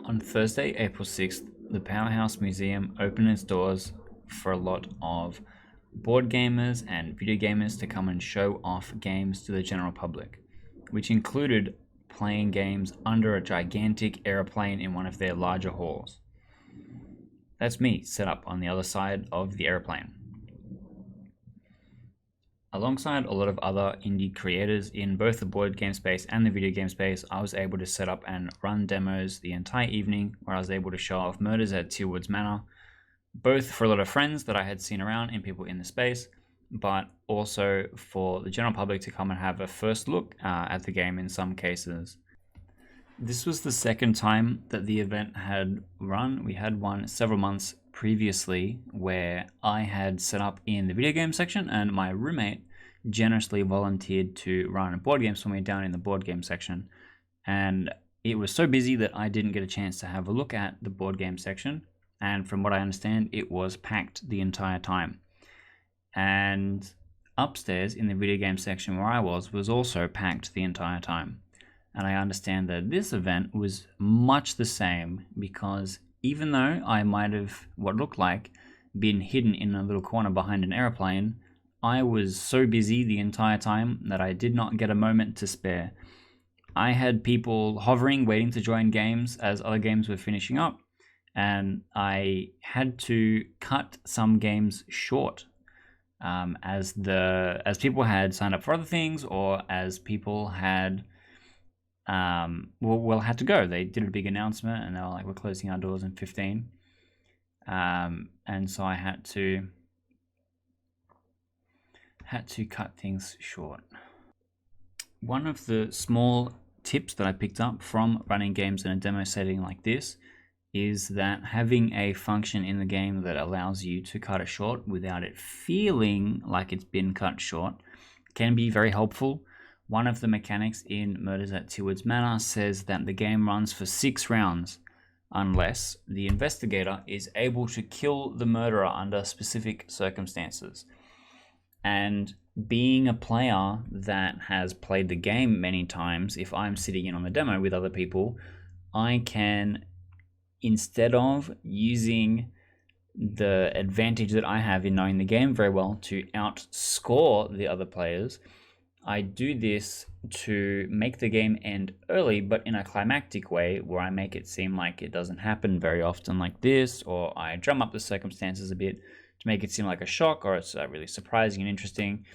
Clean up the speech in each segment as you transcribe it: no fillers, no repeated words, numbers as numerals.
On Thursday, April 6th, the Powerhouse Museum opened its doors for a lot of board gamers and video gamers to come and show off games to the general public, which included playing games under a gigantic aeroplane in one of their larger halls. That's me set up on the other side of the airplane. Alongside a lot of other indie creators in both the board game space and the video game space, I was able to set up and run demos the entire evening where I was able to show off Murders at Tealwood's Manor, both for a lot of friends that I had seen around and people in the space, but also for the general public to come and have a first look at the game in some cases. This was the second time that the event had run. We had one several months previously where I had set up in the video game section and my roommate generously volunteered to run board games for me down in the board game section. And it was so busy that I didn't get a chance to have a look at the board game section. And from what I understand, it was packed the entire time. And upstairs in the video game section where I was also packed the entire time. And I understand that this event was much the same because even though I might have, what looked like, been hidden in a little corner behind an airplane, I was so busy the entire time that I did not get a moment to spare. I had people hovering, waiting to join games as other games were finishing up, and I had to cut some games short as people had signed up for other things, or as people had had to go. They did a big announcement and they were like, we're closing our doors in 15. And so I had to cut things short. One of the small tips that I picked up from running games in a demo setting like this is that having a function in the game that allows you to cut it short without it feeling like it's been cut short can be very helpful. One of the mechanics in Murders at Tealwood's Manor says that the game runs for 6 rounds unless the investigator is able to kill the murderer under specific circumstances. And being a player that has played the game many times, if I'm sitting in on the demo with other people, I can, instead of using the advantage that I have in knowing the game very well to outscore the other players, I do this to make the game end early, but in a climactic way where I make it seem like it doesn't happen very often like this, or I drum up the circumstances a bit to make it seem like a shock, or it's really surprising and interesting.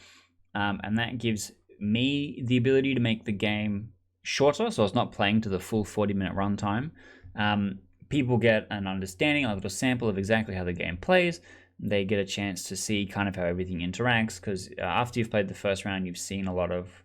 And that gives me the ability to make the game shorter, so it's not playing to the full 40-minute runtime. People get an understanding, a little sample of exactly how the game plays. They get a chance to see kind of how everything interacts, because after you've played the first round, you've seen a lot of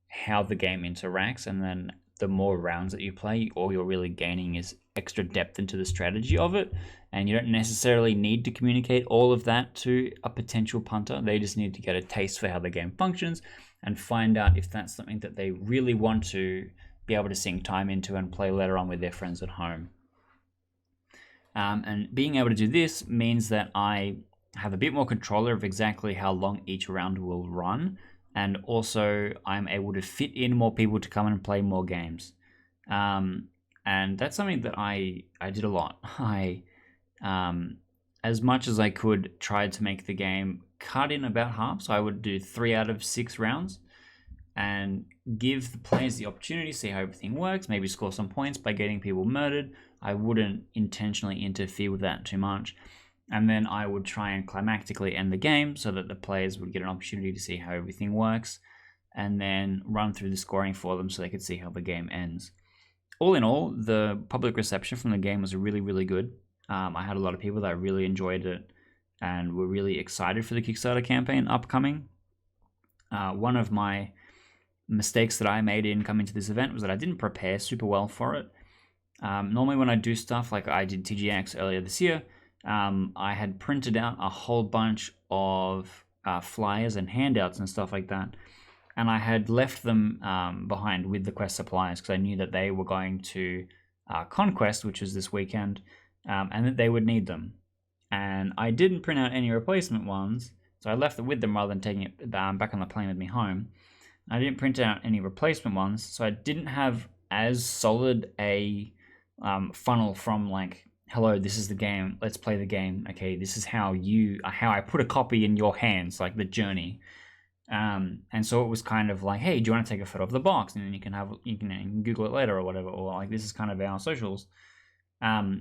how the game interacts, and then the more rounds that you play, all you're really gaining is extra depth into the strategy of it, and you don't necessarily need to communicate all of that to a potential punter. They just need to get a taste for how the game functions and find out if that's something that they really want to be able to sink time into and play later on with their friends at home. And being able to do this means that I have a bit more control of exactly how long each round will run, and also I'm able to fit in more people to come and play more games. And that's something that I did a lot. I, as much as I could, tried to make the game cut in about half, so I would do 3 out of 6 rounds and give the players the opportunity to see how everything works, maybe score some points by getting people murdered. I wouldn't intentionally interfere with that too much. And then I would try and climactically end the game so that the players would get an opportunity to see how everything works, and then run through the scoring for them so they could see how the game ends. All in all, the public reception from the game was really, really good. I had a lot of people that really enjoyed it and were really excited for the Kickstarter campaign upcoming. One of my mistakes that I made in coming to this event was that I didn't prepare super well for it. Normally when I do stuff like I did TGX earlier this year, I had printed out a whole bunch of flyers and handouts and stuff like that, and I had left them behind with the quest suppliers because I knew that they were going to Conquest, which was this weekend, and that they would need them. And I didn't print out any replacement ones, so I left it with them rather than taking it back on the plane with me home. I didn't print out any replacement ones, so I didn't have as solid a funnel from like, hello, this is the game, let's play the game. Okay, this is how I put a copy in your hands, like the journey. And so it was kind of like, hey, do you want to take a photo of the box, and then you can Google it later or whatever, or like this is kind of our socials,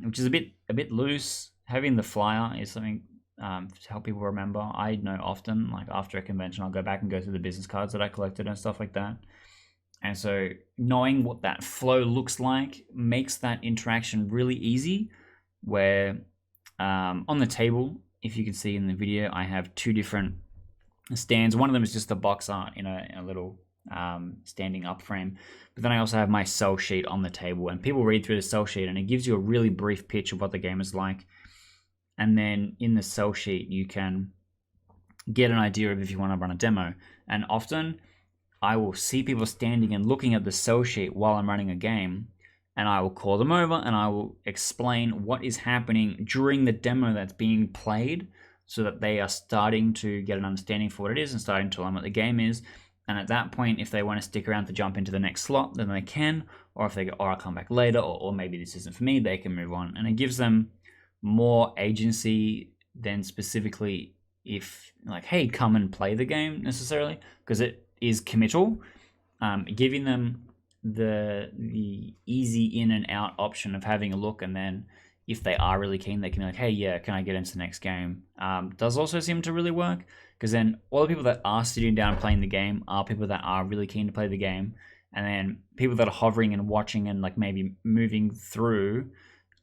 which is a bit loose. Having the flyer is something to help people remember. I know often, like after a convention, I'll go back and go through the business cards that I collected and stuff like that. And so knowing what that flow looks like makes that interaction really easy. Where on the table, if you can see in the video, I have two different stands. One of them is just a box art in a little standing up frame, but then I also have my sell sheet on the table, and people read through the sell sheet and it gives you a really brief pitch of what the game is like. And then in the sell sheet you can get an idea of if you want to run a demo. And often I will see people standing and looking at the sell sheet while I'm running a game, and I will call them over and I will explain what is happening during the demo that's being played, so that they are starting to get an understanding for what it is and starting to learn what the game is. And at that point, if they want to stick around to jump into the next slot, then they can. Or if they go, I'll come back later, or maybe this isn't for me, they can move on. And it gives them more agency than specifically if like, hey, come and play the game necessarily, because it is committal. Giving them the easy in and out option of having a look, and then if they are really keen, they can be like, hey, yeah, can I get into the next game? Does also seem to really work, because then all the people that are sitting down playing the game are people that are really keen to play the game, and then people that are hovering and watching and like maybe moving through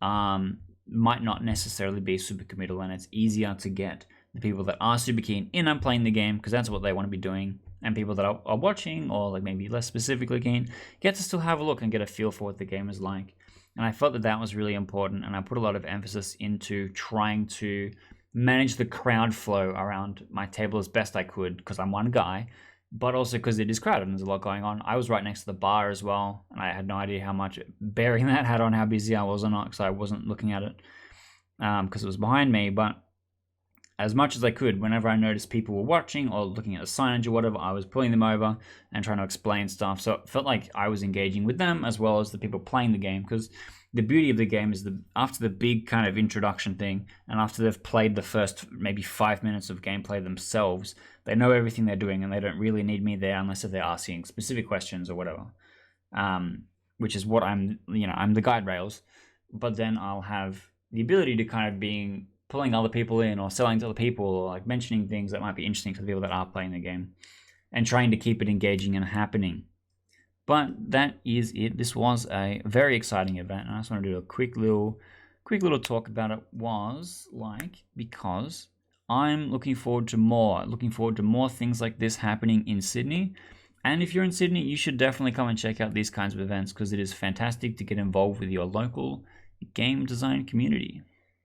might not necessarily be super committal, and it's easier to get the people that are super keen in on playing the game, because that's what they want to be doing, and people that are watching or like maybe less specifically keen get to still have a look and get a feel for what the game is like. And I felt that that was really important, and I put a lot of emphasis into trying to manage the crowd flow around my table as best I could, because I'm one guy, but also because it is crowded and there's a lot going on. I was right next to the bar as well, and I had no idea how much bearing that had on how busy I was or not, because I wasn't looking at it because it was behind me. But as much as I could, whenever I noticed people were watching or looking at the signage or whatever, I was pulling them over and trying to explain stuff. So it felt like I was engaging with them as well as the people playing the game, because the beauty of the game is that after the big kind of introduction thing, and after they've played the first maybe 5 minutes of gameplay themselves, they know everything they're doing, and they don't really need me there unless if they're asking specific questions or whatever, which is what I'm the guide rails. But then I'll have the ability to kind of pulling other people in or selling to other people, or like mentioning things that might be interesting to the people that are playing the game, and trying to keep it engaging and happening. But that is it. This was a very exciting event, and I just want to do a quick little talk about it. Was like, because I'm looking forward to more things like this happening in Sydney. And if you're in Sydney, you should definitely come and check out these kinds of events, because it is fantastic to get involved with your local game design community.